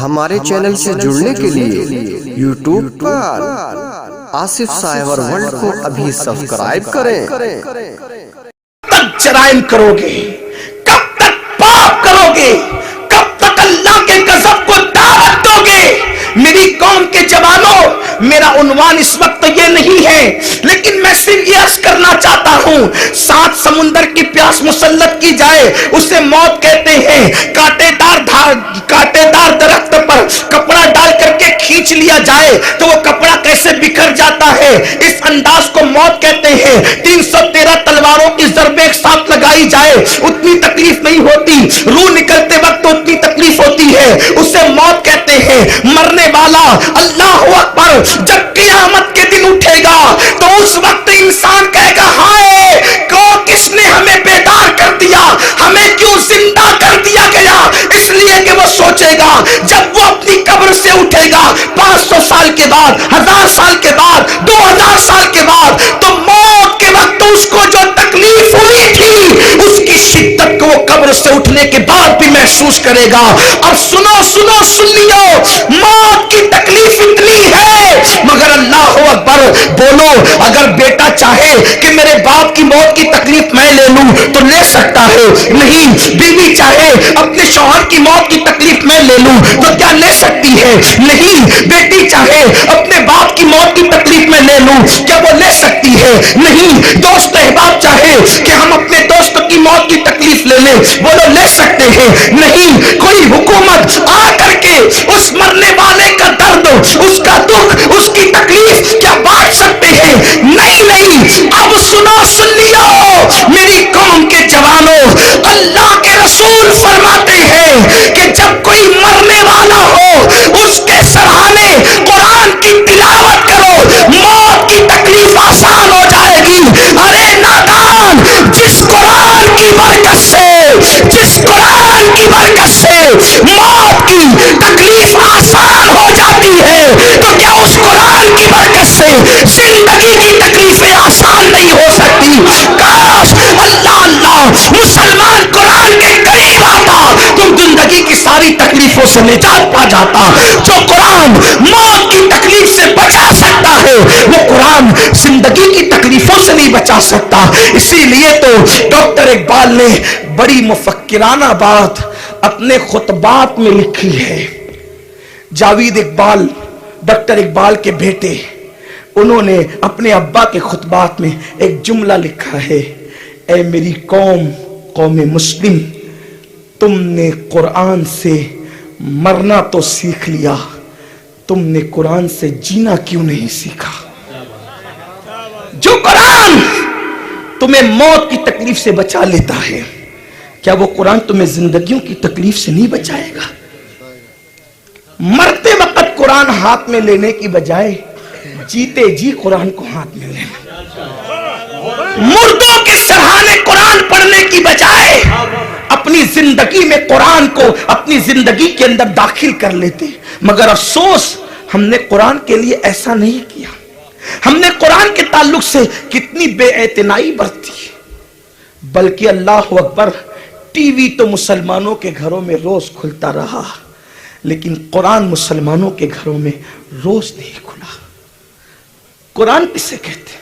ہمارے چینل سے جڑنے کے لیے یوٹیوب پر آصف سائبر ورلڈ کو ابھی سبسکرائب کریں۔ کب تک جرائم کرو گے؟ کب تک پاپ کرو گے؟ کب تک اللہ کے غضب کو دعوت دو گے؟ میری قوم کے جوانوں، میرا عنوان اس وقت یہ نہیں ہے، لیکن میں صرف یہ عرض کرنا چاہتا ہوں، 7 سمندر کی پیاس مسلط کی جائے اسے موت کہتے ہیں۔ کانٹے دار درخت پر کپڑا ڈال کر کے کھینچ لیا جائے تو وہ کپڑا کیسے بکھر جاتا ہے، اس انداز کو موت کہتے ہیں۔ 313 تلواروں کی ضرب ایک ساتھ لگائی جائے اتنی تکلیف نہیں ہوتی، روح نکلتے وقت اتنی تکلیف ہوتی ہے، اسے موت کہتے ہیں۔ مرنے والا، اللہ اکبر، جب قیامت کے دن اٹھے گا تو اس وقت انسان کہے گا ہائے کس نے ہمیں بیدار کر دیا، ہمیں کیوں زندہ کر دیا گیا؟ اس لیے کہ وہ سوچے گا جب وہ اپنی قبر سے اٹھے گا 500 سال کے بعد، 1000 سال کے بعد، 2000 سال کے بعد، تو موت کے وقت اس کو جو تکلیف ہوئی تھی اس کی شدت کو وہ قبر سے اٹھنے کے بعد بھی محسوس کرے گا۔ اب سن لیو، موت کی تکلیف اتنی ہے، مگر اللہ اکبر بولو، اگر بیٹا چاہے کہ میرے باپ کی موت کی تکلیف میں لے لوں تو لے سکتا ہے؟ نہیں۔ بیوی چاہے اپنے شوہر کی موت کی تکلیف میں لے لوں تو کیا لے سکتی ہے؟ نہیں۔ بیٹی چاہے اپنے باپ کی موت کی تکلیف میں لے لوں کیا وہ لے سکتی ہے؟ نہیں۔ دوست احباب چاہے کہ ہم اپنے دوست کی موت کی تکلیف لے لیں، وہ لوگ لے سکتے ہیں؟ نہیں۔ کوئی حکومت آ کر کے اس مرنے والے کا درد، اس کا دکھ، اس کی تکلیف کیا بانٹ سکتے ہیں؟ نہیں۔ اب سن لیو میری قوم کے جوانوں، اللہ کے رسول فرماتے ہیں کہ جب کوئی مرنے والا ہو اس کے سرہانے قرآن کی تلاوت کرو، موت کی تکلیف آسان ہو جائے گی۔ ارے نادان، جس قرآن کی برکت سے موت کی تکلیف آسان ہو جاتی ہے تو کیا اس قرآن کی برکت سے زندگی کی تکلیفیں آسان نہیں ہو سکتی؟ کاش اللہ مسلمان قرآن کے قریب آتا تو زندگی کی ساری تکلیفوں سے نجات پا جاتا۔ جو قرآن موت کی تکلیف سے بچا سکتا ہے وہ قرآن زندگی کی تکلیفوں سے نہیں بچا سکتا۔ اسی لیے تو ڈاکٹر اقبال نے بڑی مفکرانہ بات اپنے خطبات میں لکھی ہے۔ جاوید اقبال ڈاکٹر اقبال کے بیٹے، انہوں نے اپنے ابا کے خطبات میں ایک جملہ لکھا ہے، اے میری قوم مسلم، تم نے قرآن سے مرنا تو سیکھ لیا، تم نے قرآن سے جینا کیوں نہیں سیکھا؟ جو قرآن تمہیں موت کی تکلیف سے بچا لیتا ہے، کیا وہ قرآن تمہیں زندگیوں کی تکلیف سے نہیں بچائے گا؟ مرتے وقت قرآن ہاتھ میں لینے کی بجائے جیتے جی قرآن کو ہاتھ میں لینا، مردوں کے سرہانے قرآن پڑھنے کی بجائے اپنی زندگی میں قرآن کو اپنی زندگی کے اندر داخل کر لیتے۔ مگر افسوس ہم نے قرآن کے لیے ایسا نہیں کیا۔ ہم نے قرآن کے تعلق سے کتنی بے اعتنائی برتی، بلکہ اللہ اکبر، ٹی وی تو مسلمانوں کے گھروں میں روز کھلتا رہا لیکن قرآن مسلمانوں کے گھروں میں روز نہیں کھلا۔ قرآن کسے کہتے ہیں؟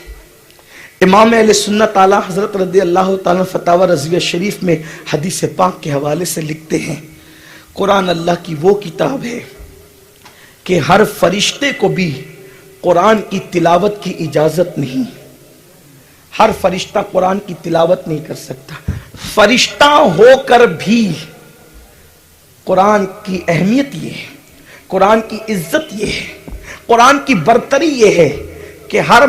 امام اہل سنت اعلیٰ حضرت رضی اللہ تعالیٰ فتاوی رضویہ شریف میں حدیث پاک کے حوالے سے لکھتے ہیں، قرآن اللہ کی وہ کتاب ہے کہ ہر فرشتے کو بھی قرآن کی تلاوت کی اجازت نہیں، ہر فرشتہ قرآن کی تلاوت نہیں کر سکتا۔ فرشتہ ہو کر بھی قرآن کی اہمیت یہ ہے، قرآن کی عزت یہ ہے، قرآن کی برتری یہ ہے کہ ہر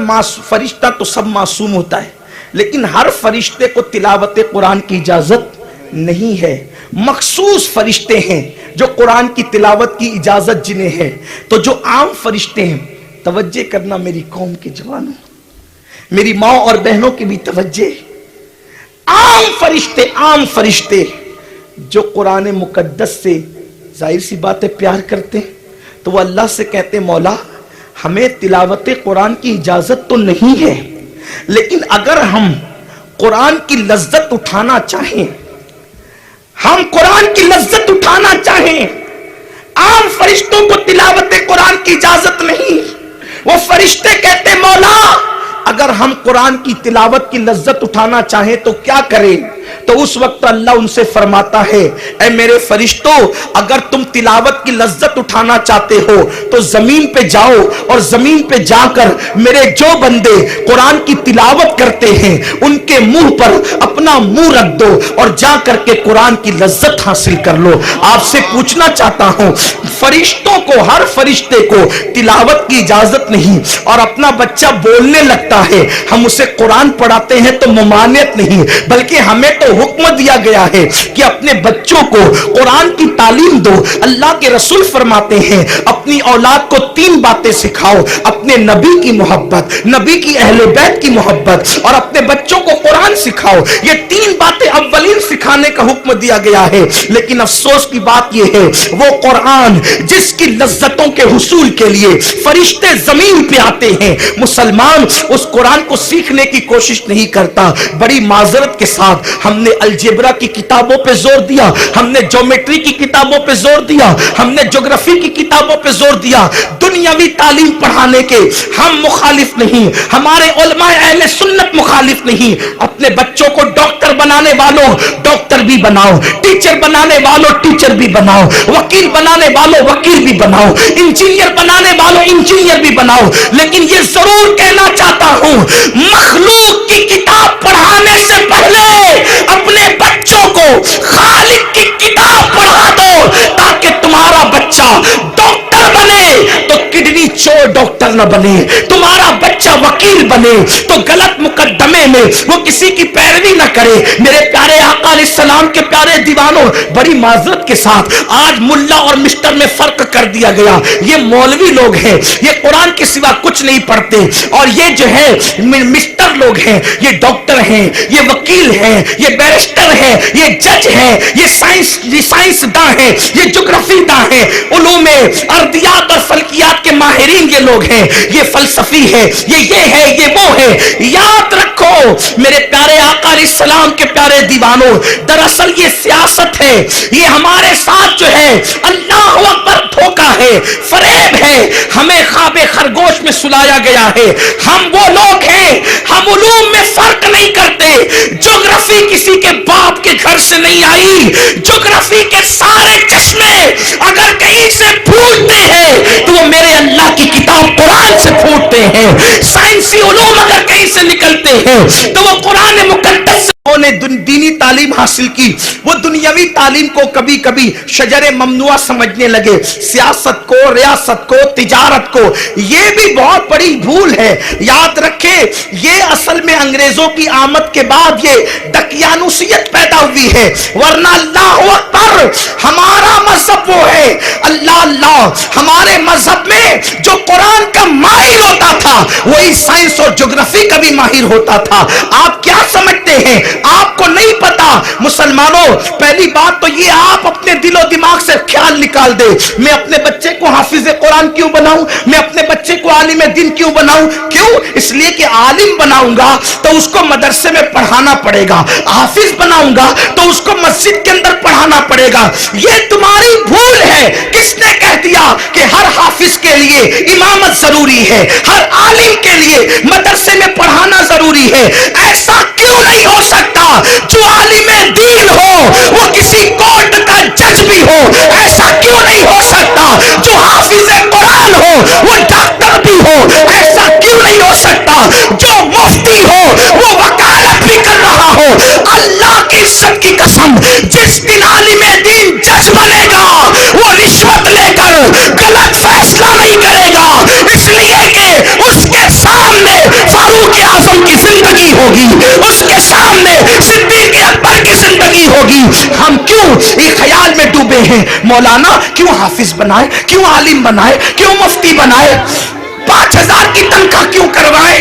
فرشتہ تو سب معصوم ہوتا ہے لیکن ہر فرشتے کو تلاوت قرآن کی اجازت نہیں ہے۔ مخصوص فرشتے ہیں جو قرآن کی تلاوت کی اجازت جنہیں ہے۔ تو جو عام فرشتے ہیں، توجہ کرنا میری قوم کے جوانوں، میری ماں اور بہنوں کی بھی توجہ، عام فرشتے جو قرآن مقدس سے ظاہر سی بات ہے پیار کرتے ہیں تو وہ اللہ سے کہتے ہیں مولا ہمیں تلاوت قرآن کی اجازت تو نہیں ہے لیکن اگر ہم قرآن کی لذت اٹھانا چاہیں، ہم قرآن کی لذت اٹھانا چاہیں عام فرشتوں کو تلاوت قرآن کی اجازت نہیں. وہ فرشتے کہتے مولا اگر ہم قرآن کی تلاوت کی لذت اٹھانا چاہیں تو کیا کریں؟ تو اس وقت اللہ ان سے فرماتا ہے اے میرے فرشتوں اگر تم تلاوت کی لذت اٹھانا چاہتے ہو تو زمین پہ جاؤ اور زمین پہ جا کر میرے جو بندے قرآن کی تلاوت کرتے ہیں ان کے منہ پر اپنا منہ رکھ دو اور جا کر کے قرآن کی لذت حاصل کر لو. آپ سے پوچھنا چاہتا ہوں فرشتوں کو ہر فرشتے کو تلاوت کی اجازت نہیں اور اپنا بچہ بولنے لگتا ہے ہم اسے قرآن پڑھاتے ہیں تو ممانعت نہیں بلکہ ہمیں تو حکم دیا گیا ہے کہ اپنے بچوں کو قرآن کی تعلیم دو. اللہ کے رسول فرماتے ہیں اپنی اولاد کو 3 باتیں سکھاؤ, اپنے نبی کی محبت, نبی کی اہل بیت کی محبت اور اپنے بچوں کو قرآن سکھاؤ. یہ 3 باتیں اولین سکھانے کا حکم دیا گیا ہے. لیکن افسوس کی بات یہ ہے وہ قرآن جس کی لذتوں کے حصول کے لیے فرشتے زمین پہ آتے ہیں مسلمان اس قرآن کو سیکھنے کی کوشش نہیں کرتا. بڑی معذرت کے ساتھ ہم نے الجبرا کی کتابوں پہ زور دیا, ہم نے جیومیٹری کی کتابوں پہ زور دیا, ہم نے جغرافی کی کتابوں پہ زور دیا. دنیاوی تعلیم پڑھانے کے ہم مخالف نہیں, ہمارے علماء اہل سنت مخالف نہیں. اپنے بچوں کو ڈاکٹر بنانے والوں ڈاکٹر بھی بناؤ, ٹیچر بنانے والوں ٹیچر بھی بناؤ, وکیل بنانے والوں وکیل بھی بناؤ, انجینئر بنانے والوں انجینئر بھی بناؤ. لیکن یہ ضرور کہنا چاہتا ہوں مخلوق کی کتاب پڑھانے سے پہلے اپنے بچوں کو خالق کی کتاب پڑھا دو تاکہ تمہارا بچہ ڈاکٹر بنے تو کڈنی چور ڈاکٹر نہ بنے, تمہارا بچہ وکیل بنے تو غلط مقدمے میں وہ کسی کی پیروی نہ کرے. میرے پیارے آقا علیہ السلام کے پیارے دیوانوں بڑی معذرت کے ساتھ آج ملا اور مسٹر میں فرق کر دیا گیا. یہ مولوی لوگ ہیں, یہ قرآن کے سوا کچھ نہیں پڑھتے, اور یہ جو ہے مسٹر لوگ ہیں یہ ڈاکٹر ہیں, یہ وکیل ہیں, یہ بیرسٹر ہیں, یہ جج ہیں, یہ سائنس داں ہیں, یہ جغرافی داں ہیں, علوم ارضیات اور فلکیات کے ماہرین یہ لوگ ہیں, یہ فلسفی ہے, یہ ہے یہ وہ ہے. یاد رکھو میرے پیارے آقا علیہ السلام کے پیارے دیوانوں دراصل یہ سیاست ہے, یہ ہمارے ساتھ جو ہے اللہ اکبر دھوکہ ہے, فریب ہے. ہمیں خواب خرگوش میں سلایا گیا ہے. ہم وہ لوگ ہیں ہم علوم میں فرق نہیں کرتے. جغرافی کسی کے باپ کے گھر سے نہیں آئی, جغرافی کے سارے چشمے اگر کہیں سے پھوٹتے ہیں تو وہ میرے اللہ کی کتاب قرآن سے پھوٹتے ہیں. سائنسی علوم اگر کہیں سے نکلتے ہیں تو وہ قرآن مقدس سے نے دینی تعلیم حاصل کی. وہ دنیاوی تعلیم کو کبھی کبھی شجر ممنوعہ سمجھنے لگے, سیاست کو, ریاست کو, تجارت کو. یہ بھی بہت بڑی بھول ہے. یاد رکھیں یہ اصل میں انگریزوں کی آمد کے بعد یہ دقیانوسیت پیدا ہوئی ہے, ورنہ اللہ اکبر ہمارا مذہب وہ ہے اللہ اللہ. ہمارے مذہب میں جو قرآن کا ماہر ہوتا تھا وہی سائنس اور جغرافی کا بھی ماہر ہوتا تھا. آپ کیا سمجھتے ہیں آپ کو نہیں پتا مسلمانوں؟ پہلی بات تو یہ آپ اپنے دل و دماغ سے خیال نکال دے میں اپنے بچے کو حافظ قرآن کیوں بناؤں, میں اپنے بچے کو عالم دین کیوں بناؤں. کیوں؟ اس لیے کہ عالم بناؤں گا تو اس کو مدرسے میں پڑھانا پڑے گا, حافظ بناؤں گا تو اس کو مسجد کے اندر پڑھانا پڑے گا. یہ تمہاری بھول ہے. کس نے کہہ دیا کہ ہر حافظ کے لیے امامت ضروری ہے, ہر عالم کے لیے مدرسے میں پڑھانا ضروری ہے؟ ایسا کیوں نہیں ہو سکتا؟ جو عالم دین ہو وہ کسی کورٹ کا جج بھی ہو. ایسا کیوں نہیں ہو سکتا؟ جو حافظ قرآن ہو وہ ڈاکٹر بھی ہو. ایسا کیوں نہیں ہو سکتا؟ جو مفتی ہو وہ وکالت بھی کر رہا ہو. اللہ کی عزت کی قسم جس دن عالم دین جج بنے گا وہ رشوت لے کر غلط فیصلہ نہیں کرے گا, اس لیے کہ اس کے سامنے فاروق اعظم کی زندگی ہوگی, اس کے سامنے صدیق اکبر کی زندگی ہوگی. ہم کیوں یہ خیال میں ڈوبے ہیں مولانا کیوں حافظ بنائے, کیوں عالم بنائے, کیوں مفتی بنائے, 5000 کی تنخواہ کیوں کروائے.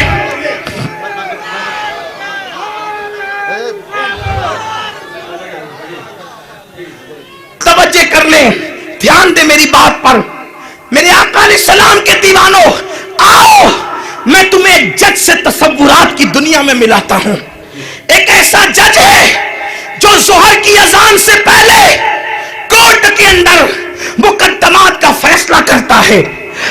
توجہ کر لیں, دھیان دے میری بات پر. میرے آقا علیہ السلام کے دیوانوں آؤ میں تمہیں ایک جج سے تصورات کی دنیا میں ملاتا ہوں. ایک ایسا جج ہے جو ظہر کی اذان سے پہلے کورٹ کے اندر مقدمات کا فیصلہ کرتا ہے،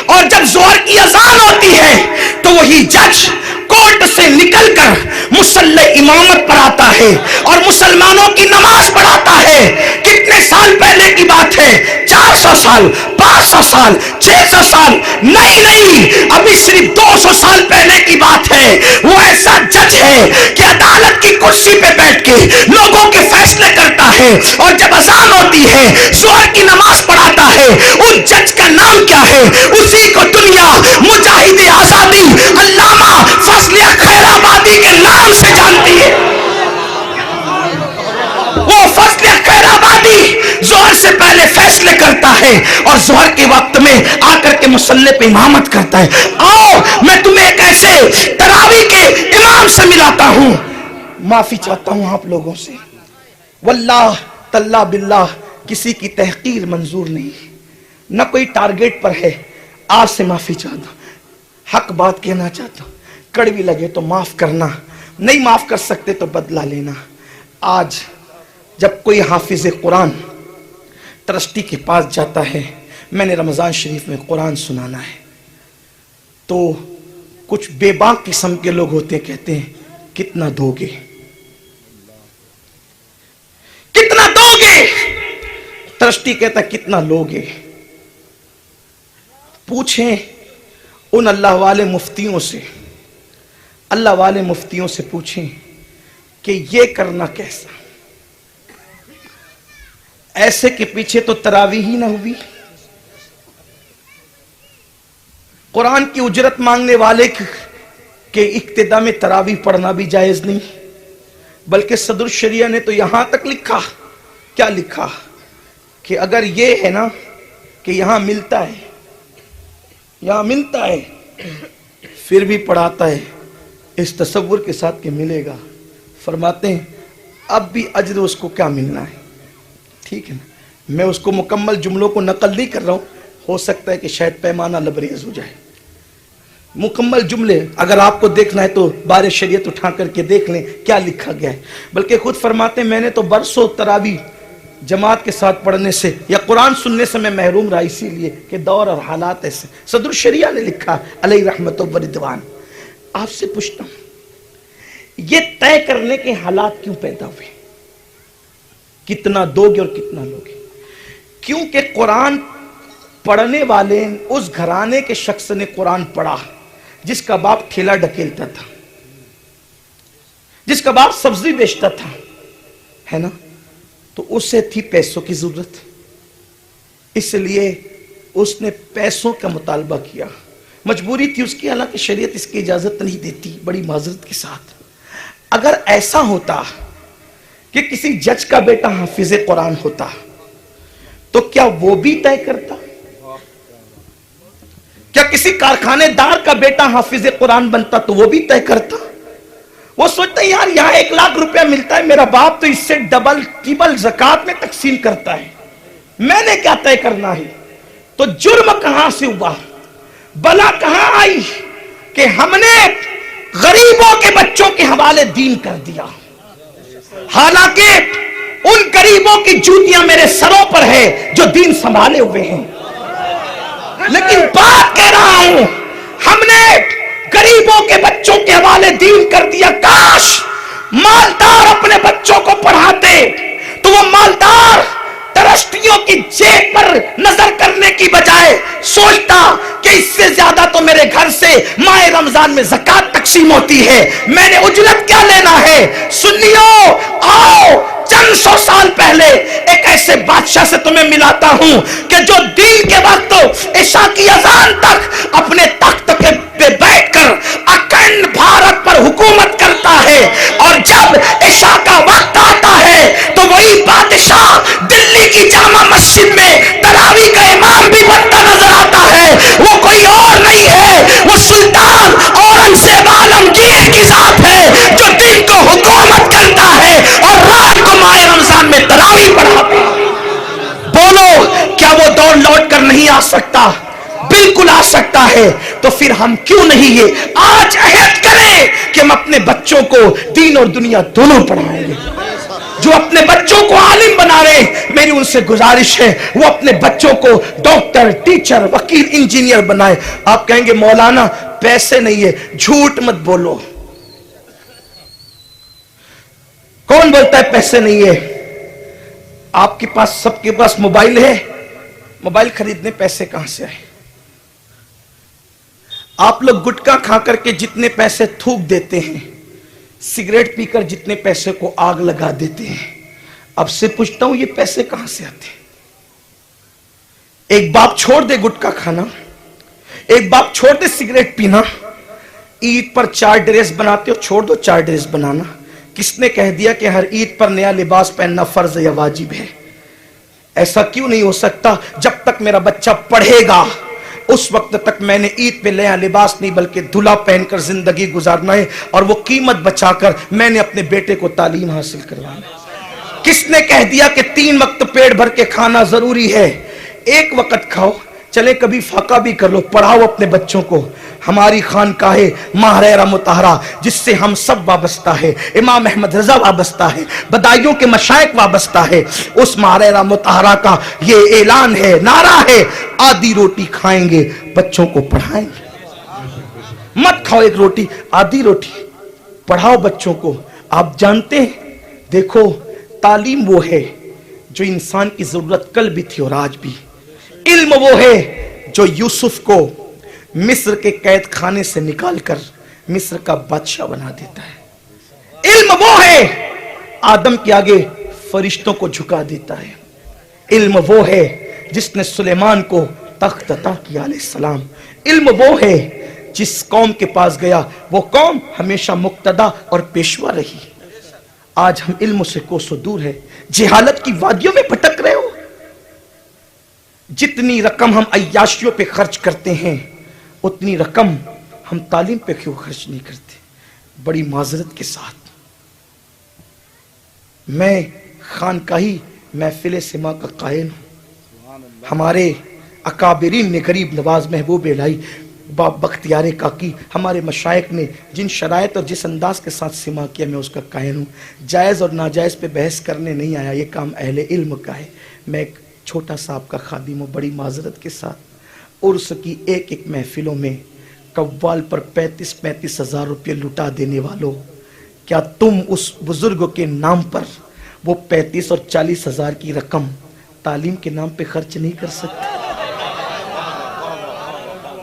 اور جب ظہر کی اذان ہوتی ہے تو وہی جج کورٹ سے نکل کر مصلی امامت پر آتا ہے اور مسلمانوں کی نماز پڑھاتا ہے۔ کتنے سال پہلے کی بات ہے؟ 400 سال، 500 سال، 600 سال نہیں، ابھی صرف 200 سال پہلے کی بات ہے۔ وہ ایسا جج ہے کہ عدالت کی کرسی پہ بیٹھ کے لوگوں کے فیصلے کرتا ہے، اور جب اذان ہوتی ہے ظہر کی نماز پڑھاتا ہے۔ اس جج کا نام کیا ہے؟ اسی کو دنیا مجاہد آزادی علامہ فضل خیر آبادی کے نام سے جانتی ہے۔ وہ فضل خیر آبادی ظہر سے پہلے فیصلے کرتا ہے اور ظہر کے وقت میں آ کر کے مصلی پہ امامت کرتا ہے۔ آؤ میں تمہیں ایک ایسے تراویح کے امام سے ملاتا ہوں۔ معافی چاہتا ہوں آپ لوگوں سے، واللہ تاللہ باللہ کسی کی تحقیر منظور نہیں، نہ کوئی ٹارگیٹ پر ہے۔ آپ سے معافی چاہتا ہوں، حق بات کہنا چاہتا ہوں، کڑوی لگے تو معاف کرنا، نہیں معاف کر سکتے تو بدلہ لینا۔ آج جب کوئی حافظ قرآن ٹرسٹی کے پاس جاتا ہے، میں نے رمضان شریف میں قرآن سنانا ہے، تو کچھ بے باک قسم کے لوگ ہوتے ہیں، کہتے ہیں کتنا دو گے، کتنا دو گے؟ ٹرسٹی کہتا ہے کتنا لوگے؟ پوچھیں ان اللہ والے مفتیوں سے، اللہ والے مفتیوں سے پوچھیں کہ یہ کرنا کیسا؟ ایسے کے پیچھے تو تراویح ہی نہ ہوئی۔ قرآن کی اجرت مانگنے والے کے اقتداء میں تراویح پڑھنا بھی جائز نہیں، بلکہ صدر الشریعہ نے تو یہاں تک لکھا، کیا لکھا؟ کہ اگر یہ ہے نا کہ یہاں ملتا ہے، یہاں ملتا ہے، پھر بھی پڑھاتا ہے اس تصور کے ساتھ کہ ملے گا، فرماتے ہیں اب بھی اجر اس کو کیا ملنا ہے؟ ٹھیک ہے نا، میں اس کو مکمل جملوں کو نقل نہیں کر رہا ہوں، ہو سکتا ہے کہ شاید پیمانہ لبریز ہو جائے۔ مکمل جملے اگر آپ کو دیکھنا ہے تو بار شریعت اٹھا کر کے دیکھ لیں کیا لکھا گیا ہے۔ بلکہ خود فرماتے ہیں میں نے تو برسوں تراویح جماعت کے ساتھ پڑھنے سے یا قرآن سننے سے میں محروم رہا، اسی لیے کہ دور اور حالات ایسے۔ صدر الشریعہ نے لکھا علیہ رحمت و رضوان۔ آپ سے پوچھتا ہوں یہ طے کرنے کے حالات کیوں پیدا ہوئے؟ کتنا دو گے اور کتنا لوگے؟ کیونکہ قرآن پڑھنے والے اس گھرانے کے شخص نے قرآن پڑھا جس کا باپ ٹھیلا ڈکیلتا تھا، جس کا باپ سبزی بیچتا تھا، ہے نا، تو اسے تھی پیسوں کی ضرورت، اس لیے اس نے پیسوں کا مطالبہ کیا، مجبوری تھی اس کی، حالانکہ شریعت اس کی اجازت نہیں دیتی، بڑی معذرت کے ساتھ۔ اگر ایسا ہوتا کہ کسی جج کا بیٹا حافظ قرآن ہوتا تو کیا وہ بھی طے کرتا؟ کیا کسی کارخانے دار کا بیٹا حافظ قرآن بنتا تو وہ بھی طے کرتا؟ وہ سوچتا ہے یار یہاں 1 لاکھ روپیہ ملتا ہے، میرا باپ تو اس سے ڈبل ٹریبل زکوٰۃ میں تقسیم کرتا ہے، میں نے کیا طے کرنا ہے؟ تو جرم کہاں سے ہوا، بلا کہاں آئی کہ ہم نے غریبوں کے بچوں کے حوالے دین کر دیا، حالانکہ ان غریبوں کی جوتیاں میرے سروں پر ہے جو دین سنبھالے ہوئے ہیں۔ لیکن بات کہہ رہا ہوں ہم نے غریبوں کے بچوں کے حوالے دین کر دیا، کاش مالدار اپنے بچوں کو پڑھاتے تو وہ مالدار ٹرسٹیوں کی جیب پر نظر کرنے کی بجائے سوچتا کہ اس سے زیادہ تو میرے گھر سے ماہ رمضان میں زکوٰۃ تقسیم ہوتی ہے، میں نے اجرت کیا لینا ہے؟ سنیو آؤ چند سو سال پہلے ایک ایسے بادشاہ سے تمہیں ملاتا ہوں کہ جو دن کے وقت عشاء کی اذان تک اپنے تخت پہ بیٹھ کر اکھنڈ بھارت پر حکومت کرتا ہے، اور جب عشاء کا وقت آتا ہے تو وہی بادشاہ دلی کی جامع مسجد میں تراویح کا امام بھی بنتا نظر آتا ہے۔ وہ کوئی اور نہیں ہے، وہ سلطان اورنگزیب عالمگیر کی ذات ہے جو دن کو حکومت کرتا ہے اور رات کو ماہ رمضان میں تراویح پڑھاتا ہے۔ بولو کیا وہ دور لوٹ کر نہیں آ سکتا؟ بالکل آ سکتا ہے۔ تو پھر ہم کیوں نہیں یہ آج عہد کریں کہ ہم اپنے بچوں کو دین اور دنیا دونوں پڑھائیں گے؟ جو اپنے بچوں کو عالم بنا رہے ہیں، میری ان سے گزارش ہے وہ اپنے بچوں کو ڈاکٹر، ٹیچر، وکیل، انجینئر بنائے۔ آپ کہیں گے مولانا پیسے نہیں ہے، جھوٹ مت بولو۔ کون بولتا ہے پیسے نہیں ہے؟ آپ کے پاس، سب کے پاس موبائل ہے، موبائل خریدنے پیسے کہاں سے آئے؟ آپ لوگ گٹکا کھا کر کے جتنے پیسے تھوک دیتے ہیں، سگریٹ پی کر جتنے پیسے کو آگ لگا دیتے ہیں، اب سے پوچھتا ہوں یہ پیسے کہاں سے آتے ہیں؟ ایک باپ چھوڑ دے گٹکا کھانا، ایک باپ چھوڑ دے سگریٹ پینا، عید پر 4 ڈریس بناتے ہو، چھوڑ دو 4 ڈریس بنانا۔ کس نے کہہ دیا کہ ہر عید پر نیا لباس پہننا فرض یا واجب ہے؟ ایسا کیوں نہیں ہو سکتا؟ جب تک میرا بچہ پڑھے گا اس وقت تک میں نے عید پہ نیا لباس نہیں بلکہ دھلا پہن کر زندگی گزارنا ہے، اور وہ قیمت بچا کر میں نے اپنے بیٹے کو تعلیم حاصل کروانا ہے۔ کس نے کہہ دیا کہ 3 وقت پیٹ بھر کے کھانا ضروری ہے؟ 1 وقت کھاؤ، چلے کبھی فاقہ بھی کر لو، پڑھاؤ اپنے بچوں کو۔ ہماری خانقاہ ماہرہ مطہرہ جس سے ہم سب وابستہ ہے، امام احمد رضا وابستہ ہے، بدائیوں کے مشائخ وابستہ ہے، اس ماہرہ مطہرہ کا یہ اعلان ہے، نعرہ ہے، آدھی روٹی کھائیں گے بچوں کو پڑھائیں گے۔ مت کھاؤ 1 روٹی، آدھی روٹی پڑھاؤ بچوں کو۔ آپ جانتے ہیں، دیکھو تعلیم وہ ہے جو انسان کی ضرورت کل بھی تھی اور آج بھی۔ علم وہ ہے جو یوسف کو مصر کے قید خانے سے نکال کر مصر کا بادشاہ بنا دیتا ہے۔ علم وہ ہے آدم کے آگے فرشتوں کو جھکا دیتا ہے۔ علم وہ ہے جس نے سلیمان کو تخت عطا کیا علیہ السلام۔ علم وہ ہے جس قوم کے پاس گیا وہ قوم ہمیشہ مقتدا اور پیشوا رہی۔ آج ہم علم سے کوسوں دور ہے، جہالت کی وادیوں میں بھٹک رہے ہو۔ جتنی رقم ہم عیاشیوں پہ خرچ کرتے ہیں اتنی رقم ہم تعلیم پہ کیوں خرچ نہیں کرتے؟ بڑی معذرت کے ساتھ میں خانقاہی محفل سما کا قائل ہوں۔ ہمارے اکابرین نے، غریب نواز محبوب الہی باب بختیار کاکی، ہمارے مشائخ نے جن شرائط اور جس انداز کے ساتھ سما کیا، میں اس کا قائل ہوں۔ جائز اور ناجائز پہ بحث کرنے نہیں آیا، یہ کام اہل علم کا ہے۔ میں ایک چھوٹا سا آپ کا خادم ہوں، بڑی معذرت کے ساتھ۔ عرس کی ایک محفلوں میں قوال پر 35 ہزار روپے لٹا دینے والوں، کیا تم اس بزرگ کے نام پر وہ 35 اور 40 ہزار کی رقم تعلیم کے نام پہ خرچ نہیں کر سکتے؟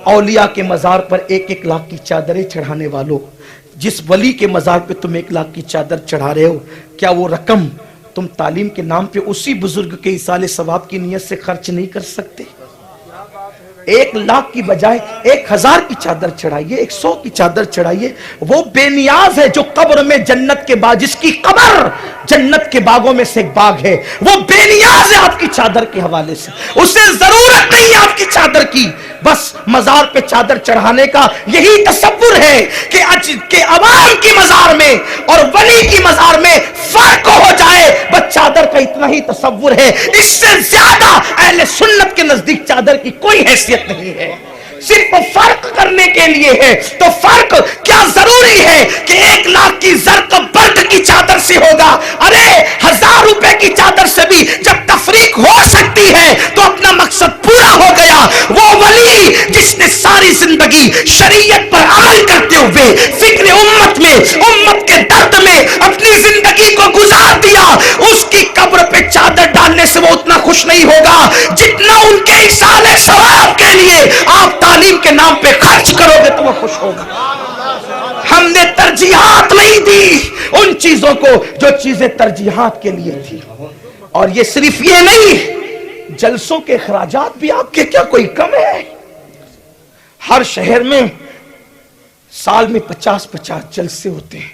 اولیاء کے مزار پر 1 لاکھ کی چادریں چڑھانے والوں، جس ولی کے مزار پہ تم 1 لاکھ کی چادر چڑھا رہے ہو، کیا وہ رقم تم تعلیم کے نام پہ اسی بزرگ کے ایصال ثواب کی نیت سے خرچ نہیں کر سکتے؟ 1 لاکھ کی بجائے 1000 کی چادر چڑھائیے، 100 کی چادر چڑھائیے۔ وہ بے نیاز ہے جو قبر میں جنت کے باغ، جس کی قبر جنت کے باغوں میں سے ایک باغ ہے، وہ بے نیاز ہے آپ کی چادر کے حوالے سے۔ اسے ضرورت نہیں ہے آپ کی چادر کی، بس مزار پہ چادر چڑھانے کا یہی تصور ہے کہ عوام کی مزار میں اور ولی کی مزار میں فرق ہو جائے، بس چادر کا اتنا ہی تصور ہے۔ اس سے زیادہ اہل سنت کے نزدیک چادر کی کوئی حیثیت نہیں ہے، صرف فرق کرنے کے لیے ہے۔ تو فرق کیا ضروری ہے کہ 1 لاکھ کی زرق برق کی چادر سے ہوگا؟ ارے 1000 روپے کی چادر سے بھی جب تفریق ہو سکتی ہے تو اپنا مقصد پورا ہو گیا۔ وہ ولی جس نے ساری زندگی شریعت پر عمل کرتے ہوئے فکر امت میں، امت کے درد میں اپنی زندگی کو گزار دیا، اس کی قبر پہ چادر ڈالنے سے وہ اتنا خوش نہیں ہوگا جتنا ان کے ایصال ثواب کے لیے آپ تعلیم کے نام پہ خرچ کرو گے تو وہ خوش ہوگا۔ ہم نے ترجیحات نہیں دی ان چیزوں کو جو چیزیں ترجیحات کے لیے تھی۔ اور یہ صرف یہ نہیں، جلسوں کے اخراجات بھی آپ کے کیا کوئی کم ہے؟ ہر شہر میں سال میں 50 جلسے ہوتے ہیں۔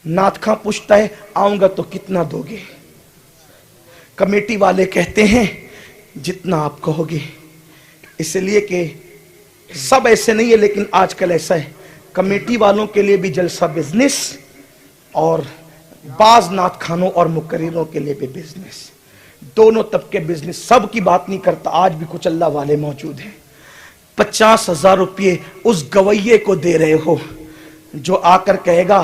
نعت خواں پوچھتا ہے آؤں گا تو کتنا دو گے؟ کمیٹی والے کہتے ہیں جتنا آپ کہو گے، اس لیے کہ سب ایسے نہیں ہے لیکن آج کل ایسا ہے، کمیٹی والوں کے لیے بھی جلسہ بزنس اور بعض نعت خانوں اور مقرروں کے لیے بھی بزنس، دونوں طبقے بزنس۔ سب کی بات نہیں کرتا، آج بھی کچھ اللہ والے موجود ہیں۔ 50,000 روپے اس گویے کو دے رہے ہو جو آ کر کہے گا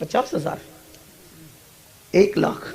50,000, 1,00,000,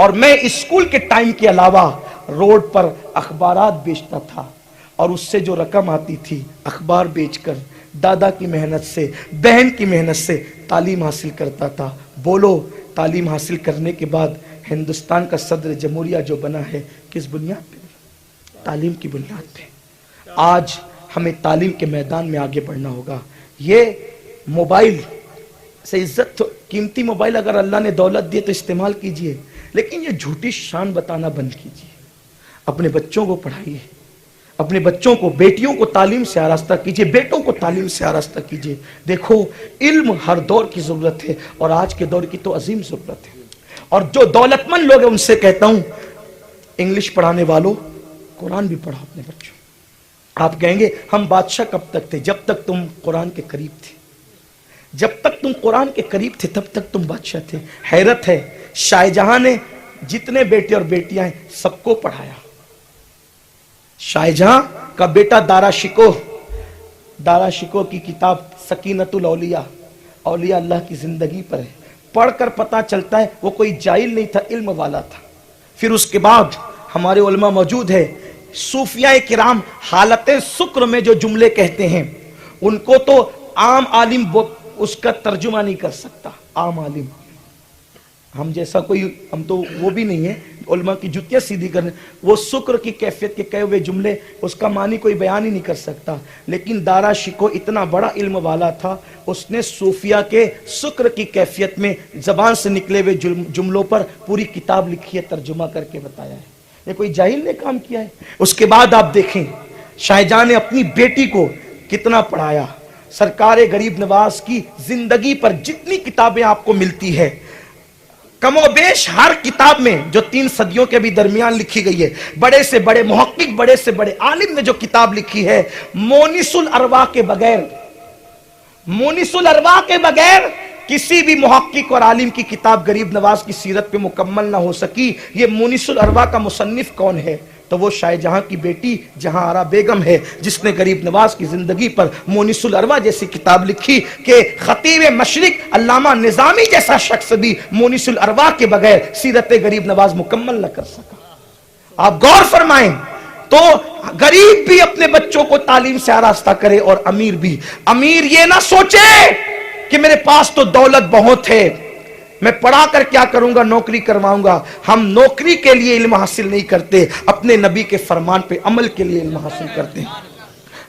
اور میں اسکول کے ٹائم کے علاوہ روڈ پر اخبارات بیچتا تھا اور اس سے جو رقم آتی تھی اخبار بیچ کر دادا کی محنت سے بہن کی محنت سے تعلیم حاصل کرتا تھا. بولو تعلیم حاصل کرنے کے بعد ہندوستان کا صدر جمہوریہ جو بنا ہے کس بنیاد پہ؟ تعلیم کی بنیاد پہ. آج ہمیں تعلیم کے میدان میں آگے بڑھنا ہوگا. یہ موبائل سے عزت تو قیمتی موبائل اگر اللہ نے دولت دی تو استعمال کیجئے, لیکن یہ جھوٹی شان بتانا بند کیجئے. اپنے بچوں کو پڑھائیے, اپنے بچوں کو بیٹیوں کو تعلیم سے آراستہ کیجئے, بیٹوں کو تعلیم سے آراستہ کیجئے. دیکھو علم ہر دور کی ضرورت ہے اور آج کے دور کی تو عظیم ضرورت ہے. اور جو دولت مند لوگ ہیں ان سے کہتا ہوں انگلش پڑھانے والوں قرآن بھی پڑھاؤ اپنے بچوں. آپ کہیں گے ہم بادشاہ کب تک تھے؟ جب تک تم قرآن کے قریب تھے. جب تک تم قرآن کے قریب تھے تب تک تم بادشاہ تھے. حیرت ہے شاہ جہاں نے جتنے بیٹے اور بیٹیاں ہیں سب کو پڑھایا. شاہ جہاں کا بیٹا دارا شکو کی کتاب سکینت الاولیاء, اولیاء اللہ کی زندگی پر ہے. پڑھ کر پتہ چلتا ہے وہ کوئی جاہل نہیں تھا, علم والا تھا. پھر اس کے بعد ہمارے علماء موجود ہے, صوفیاء کرام حالت سکر میں جو جملے کہتے ہیں ان کو تو عام عالم اس کا ترجمہ نہیں کر سکتا. عام عالم ہم جیسا کوئی, ہم تو وہ بھی نہیں ہیں علماء کی جوتیاں سیدھی کرنے, وہ سکر کی کیفیت کے کہے ہوئے جملے اس کا معنی کوئی بیان ہی نہیں کر سکتا. لیکن دارا شکو اتنا بڑا علم والا تھا, اس نے صوفیہ کے سکر کی کیفیت میں زبان سے نکلے ہوئے جملوں پر پوری کتاب لکھی ہے, ترجمہ کر کے بتایا ہے. یہ کوئی جاہل نے کام کیا ہے؟ اس کے بعد آپ دیکھیں شاہ جہاں نے اپنی بیٹی کو کتنا پڑھایا. سرکار غریب نواز کی زندگی پر جتنی کتابیں آپ کو ملتی ہے کم و بیش ہر کتاب میں جو 3 صدیوں کے بھی درمیان لکھی گئی ہے, بڑے سے بڑے محقق بڑے سے بڑے عالم نے جو کتاب لکھی ہے, مونس الارواح کے بغیر کسی بھی محقق اور عالم کی کتاب غریب نواز کی سیرت پہ مکمل نہ ہو سکی. یہ مونس الارواح کا مصنف کون ہے؟ تو وہ شاہ جہاں کی بیٹی جہاں آرا بیگم ہے, جس نے غریب نواز کی زندگی پر مونس الارواح جیسی کتاب لکھی کہ خطیب مشرق علامہ نظامی جیسا شخص بھی مونس الارواح کے بغیر سیرت غریب نواز مکمل نہ کر سکا. آپ غور فرمائیں تو غریب بھی اپنے بچوں کو تعلیم سے آراستہ کرے اور امیر بھی. امیر یہ نہ سوچے کہ میرے پاس تو دولت بہت ہے, میں پڑھا کر کیا کروں گا, نوکری کرواؤں گا. ہم نوکری کے لیے علم حاصل نہیں کرتے, اپنے نبی کے فرمان پہ عمل کے لیے علم حاصل کرتے ہیں.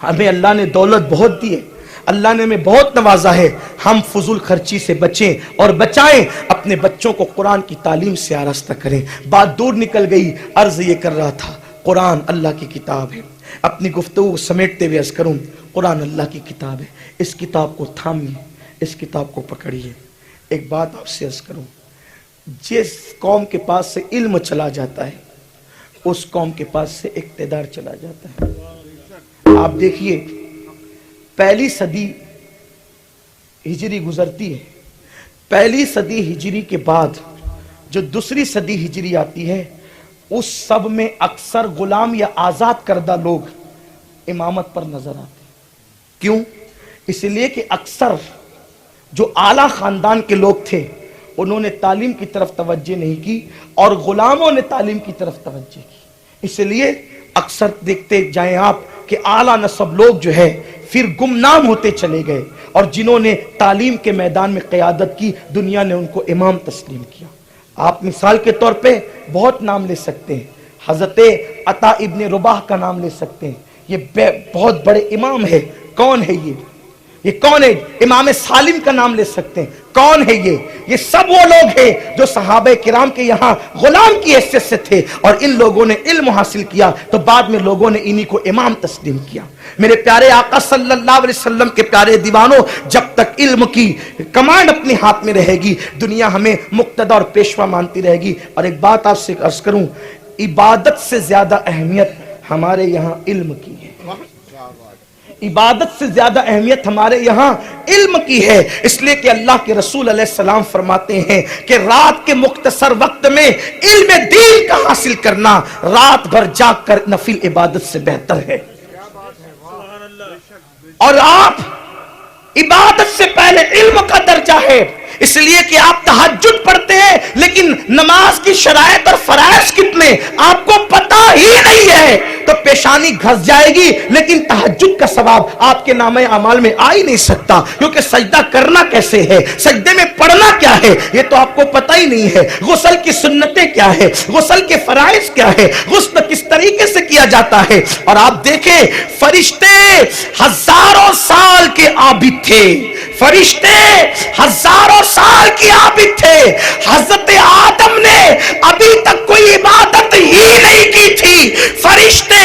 ہمیں اللہ نے دولت بہت دی ہے, اللہ نے ہمیں بہت نوازا ہے. ہم فضول خرچی سے بچیں اور بچائیں, اپنے بچوں کو قرآن کی تعلیم سے آراستہ کریں. بات دور نکل گئی, عرض یہ کر رہا تھا قرآن اللہ کی کتاب ہے. اپنی گفتگو سمیٹتے ہوئے عرض کروں قرآن اللہ کی کتاب ہے. اس کتاب کو تھامیے, اس کتاب کو پکڑیے. ایک بات آپ سے عرض کروں, جس قوم کے پاس سے علم چلا جاتا ہے اس قوم کے پاس سے اقتدار چلا جاتا ہے. آپ دیکھیے پہلی صدی ہجری گزرتی ہے, پہلی صدی ہجری کے بعد جو دوسری صدی ہجری آتی ہے اس سب میں اکثر غلام یا آزاد کردہ لوگ امامت پر نظر آتے ہیں. کیوں؟ اس لیے کہ اکثر جو اعلیٰ خاندان کے لوگ تھے انہوں نے تعلیم کی طرف توجہ نہیں کی اور غلاموں نے تعلیم کی طرف توجہ کی. اس لیے اکثر دیکھتے جائیں آپ کہ اعلیٰ نسب لوگ جو ہے پھر گمنام ہوتے چلے گئے, اور جنہوں نے تعلیم کے میدان میں قیادت کی دنیا نے ان کو امام تسلیم کیا. آپ مثال کے طور پہ بہت نام لے سکتے ہیں, حضرت عطا ابن رباح کا نام لے سکتے ہیں, یہ بہت بڑے امام ہے. کون ہے یہ کون ہے؟ امام سالم کا نام لے سکتے ہیں. کون ہے یہ سب وہ لوگ ہیں جو صحابہ کرام کے یہاں غلام کی حیثیت سے تھے, اور ان لوگوں نے علم حاصل کیا تو بعد میں لوگوں نے انہی کو امام تسلیم کیا. میرے پیارے آقا صلی اللہ علیہ وسلم کے پیارے دیوانوں, جب تک علم کی کمانڈ اپنے ہاتھ میں رہے گی دنیا ہمیں مقتدی اور پیشوا مانتی رہے گی. اور ایک بات آپ سے عرض کروں, عبادت سے زیادہ اہمیت ہمارے یہاں علم کی ہے. عبادت سے زیادہ اہمیت ہمارے یہاں علم کی ہے, اس لیے کہ اللہ کے رسول علیہ السلام فرماتے ہیں کہ رات کے مختصر وقت میں علم دین کا حاصل کرنا رات بھر جاگ کر نفل عبادت سے بہتر ہے. اور آپ عبادت سے پہلے علم کا درجہ ہے, اس لیے کہ آپ تہجد پڑھتے ہیں لیکن نماز کی شرائط اور فرائض کتنے آپ کو پتا ہی نہیں ہے تو پیشانی گھس جائے گی، لیکن تہجد کا ثواب آپ کے نامہ اعمال میں آ ہی نہیں سکتا، کیونکہ سجدہ کرنا کیسے ہے، سجدے میں پڑھنا کیا ہے یہ تو آپ کو پتہ ہی نہیں ہے، غسل کی سنتیں کیا ہے، غسل کے فرائض کیا ہے، غسل کس طریقے سے کیا جاتا ہے۔ اور آپ دیکھیں فرشتے ہزاروں سال کے عابد تھے، فرشتے ہزاروں سال کی عابد تھے، حضرت آدم نے ابھی تک کوئی عبادت ہی نہیں کی تھی، فرشتے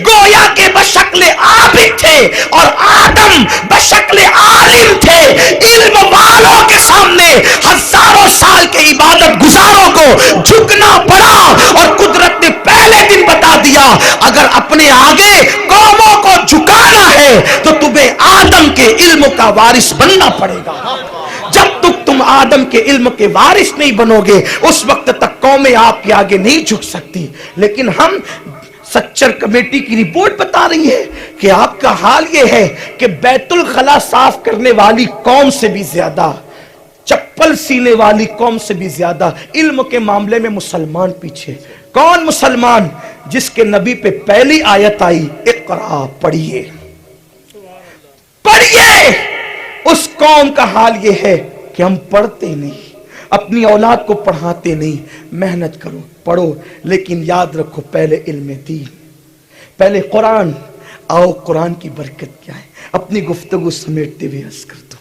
گویا کے بشکل عابد تھے اور آدم بشکل عالم تھے۔ علم والوں کے سامنے ہزاروں سال کے عبادت گزاروں کو جھکنا پڑا، اور قدرت نے پہلے دن بتا دیا اگر اپنے آگے قوموں کو جھکانا ہے تو تمہیں آدم کے علم کا وارث بننا پڑے گا۔ جب تک تم آدم کے علم کے وارث نہیں بنو گے اس وقت تک قومیں آپ کے آگے نہیں جھک سکتی۔ لیکن ہم سچر کمیٹی کی رپورٹ بتا رہی ہے کہ آپ کا حال یہ ہے کہ بیت الخلا صاف کرنے والی قوم سے بھی زیادہ، چپل سینے والی قوم سے بھی زیادہ علم کے معاملے میں مسلمان پیچھے۔ کون مسلمان؟ جس کے نبی پہ پہلی آیت آئی اقرا، پڑھیے پڑھیے۔ اس قوم کا حال یہ ہے کہ ہم پڑھتے نہیں، اپنی اولاد کو پڑھاتے نہیں۔ محنت کرو، پڑھو، لیکن یاد رکھو پہلے علم دین، پہلے قرآن۔ آؤ قرآن کی برکت کیا ہے، اپنی گفتگو سمیٹتے ہوئے عرض کر دو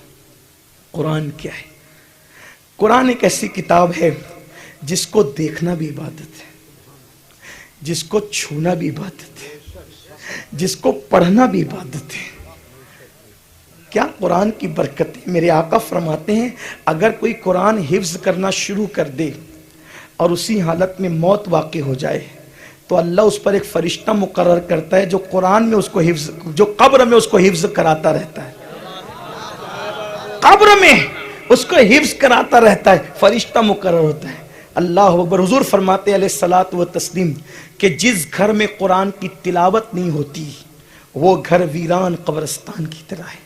قرآن کیا ہے۔ قرآن ایک ایسی کتاب ہے جس کو دیکھنا بھی عبادت ہے، جس کو چھونا بھی عبادت ہے، جس کو پڑھنا بھی عبادت ہے۔ کیا قرآن کی برکت ہے۔ میرے آقا فرماتے ہیں اگر کوئی قرآن حفظ کرنا شروع کر دے اور اسی حالت میں موت واقع ہو جائے تو اللہ اس پر ایک فرشتہ مقرر کرتا ہے جو قرآن میں اس کو حفظ، جو قبر میں اس کو حفظ کراتا رہتا ہے، قبر میں اس کو حفظ کراتا رہتا ہے، فرشتہ مقرر ہوتا ہے۔ اللہ اکبر۔ حضور فرماتے علیہ الصلوۃ والتسلیم کہ جس گھر میں قرآن کی تلاوت نہیں ہوتی وہ گھر ویران قبرستان کی طرح ہے۔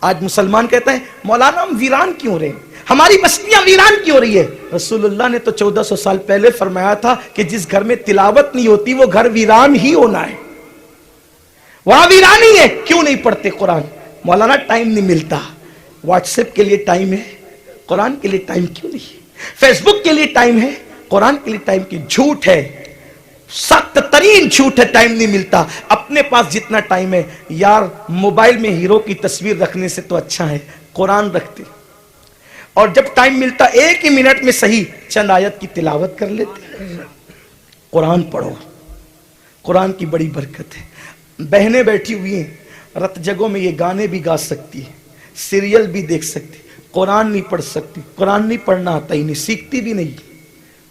آج مسلمان کہتا ہے مولانا ہم ویران کیوں رہے، ہماری بستیاں ویران کیوں رہی ہے؟ رسول اللہ نے تو 1400 سال پہلے فرمایا تھا کہ جس گھر میں تلاوت نہیں ہوتی وہ گھر ویران ہی ہونا ہے، وہاں ویران ہی ہے۔ کیوں نہیں پڑھتے قرآن؟ مولانا ٹائم نہیں ملتا۔ واٹس ایپ کے لیے ٹائم ہے، قرآن کے لیے ٹائم کیوں نہیں ہے؟ فیس بک کے لیے ٹائم ہے، قرآن کے لیے ٹائم کی؟ جھوٹ ہے، سخت ترین جھوٹ ہے، ٹائم نہیں ملتا۔ اپنے پاس جتنا ٹائم ہے یار موبائل میں ہیرو کی تصویر رکھنے سے تو اچھا ہے قرآن رکھتے، اور جب ٹائم ملتا ایک ہی منٹ میں صحیح چند آیت کی تلاوت کر لیتے۔ قرآن پڑھو، قرآن کی بڑی برکت ہے۔ بہنیں بیٹھی ہوئی ہیں رت جگہوں میں، یہ گانے بھی گا سکتی ہے، سیریل بھی دیکھ سکتی، قرآن نہیں پڑھ سکتی، قرآن نہیں پڑھنا آتا ہی نہیں، سیکھتی بھی نہیں،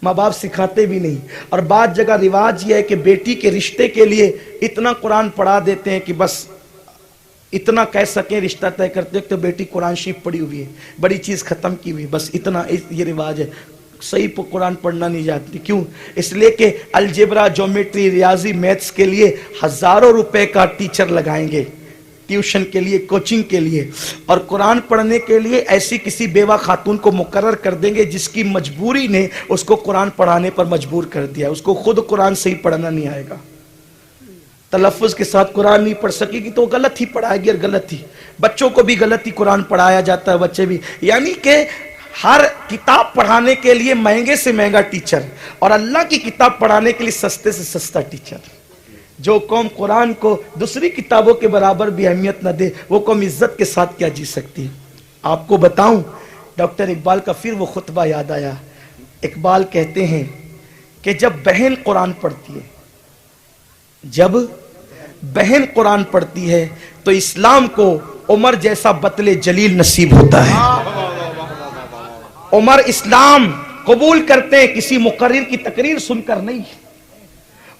ماں باپ سکھاتے بھی نہیں۔ اور بعض جگہ رواج یہ ہے کہ بیٹی کے رشتے کے لیے اتنا قرآن پڑھا دیتے ہیں کہ بس اتنا کہہ سکیں رشتہ طے کرتے تو بیٹی قرآن شریف پڑھی ہوئی ہے، بڑی چیز ختم کی ہوئی، بس اتنا یہ رواج ہے۔ صحیح قرآن پڑھنا نہیں جاتی، کیوں؟ اس لیے کہ الجبرا، جیومیٹری، ریاضی، میتھس کے لیے ہزاروں روپے کا ٹیچر لگائیں گے، ٹیوشن کے لیے، کوچنگ کے لیے، اور قرآن پڑھنے کے لیے ایسی کسی بیوہ خاتون کو مقرر کر دیں گے جس کی مجبوری نے اس کو قرآن پڑھانے پر مجبور کر دیا، اس کو خود قرآن صحیح پڑھنا نہیں آئے گا، تلفظ کے ساتھ قرآن نہیں پڑھ سکے گی تو وہ غلط ہی پڑھائے گی، اور غلط ہی بچوں کو بھی غلط ہی قرآن پڑھایا جاتا ہے، بچے بھی۔ یعنی کہ ہر کتاب پڑھانے کے لیے مہنگے سے مہنگا ٹیچر، اور اللہ کی کتاب پڑھانے کے لیے سستے سے سستا ٹیچر۔ جو قوم قرآن کو دوسری کتابوں کے برابر بھی اہمیت نہ دے وہ قوم عزت کے ساتھ کیا جی سکتی ہے؟ آپ کو بتاؤں ڈاکٹر اقبال کا پھر وہ خطبہ یاد آیا۔ اقبال کہتے ہیں کہ جب بہن قرآن پڑھتی ہے، جب بہن قرآن پڑھتی ہے تو اسلام کو عمر جیسا بطل جلیل نصیب ہوتا ہے۔ عمر اسلام قبول کرتے ہیں کسی مقرر کی تقریر سن کر نہیں،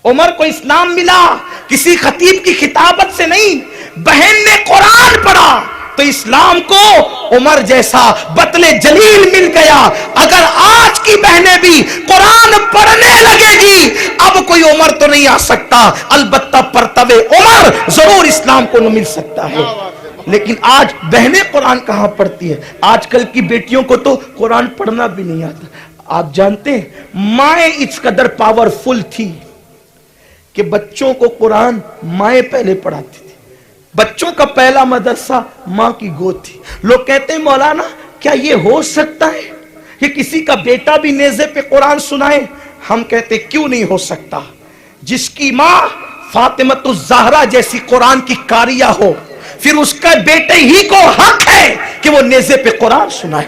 عمر کو اسلام ملا کسی خطیب کی خطابت سے نہیں، بہن نے قرآن پڑھا تو اسلام کو عمر جیسا بطل جلیل مل گیا۔ اگر آج کی بہنیں بھی قرآن پڑھنے لگے گی اب کوئی عمر تو نہیں آ سکتا، البتہ پرتوے عمر ضرور اسلام کو نہ مل سکتا ہے۔ لیکن آج بہنیں قرآن کہاں پڑھتی ہے؟ آج کل کی بیٹیوں کو تو قرآن پڑھنا بھی نہیں آتا۔ آپ جانتے ہیں مائیں اس قدر پاورفل تھی کہ بچوں کو قرآن مائیں پہلے پڑھاتی تھی. بچوں کا پہلا مدرسہ ماں کی گود تھی. لوگ کہتے ہیں مولانا کیا یہ ہو سکتا ہے کہ کسی کا بیٹا بھی نیزے پہ قرآن سنائے؟ ہم کہتے کیوں نہیں ہو سکتا. جس کی ماں فاطمۃ الزہرا جیسی قرآن کی قاریہ ہو, پھر اس کا بیٹے ہی کو حق ہے کہ وہ نیزے پہ قرآن سنائے.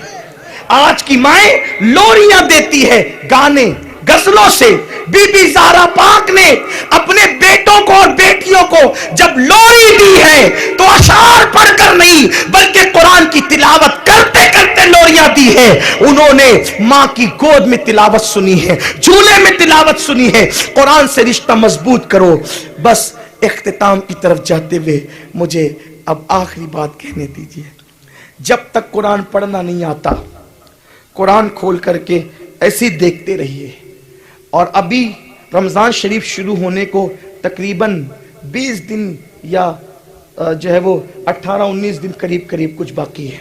آج کی مائیں لوریاں دیتی ہے گانے غزلوں سے. بی بی زہرا پاک نے اپنے بیٹوں کو اور بیٹیوں کو جب لوری دی ہے تو اشعار پڑھ کر نہیں بلکہ قرآن کی تلاوت کرتے کرتے لوریاں دی ہے. انہوں نے ماں کی گود میں تلاوت سنی ہے, جھولے میں تلاوت سنی ہے. قرآن سے رشتہ مضبوط کرو. بس اختتام کی طرف جاتے ہوئے مجھے اب آخری بات کہنے دیجیے. جب تک قرآن پڑھنا نہیں آتا قرآن کھول کر کے ایسے دیکھتے رہیے. اور ابھی رمضان شریف شروع ہونے کو تقریباً 20 دن یا جو ہے وہ 18-19 دن قریب کچھ باقی ہے.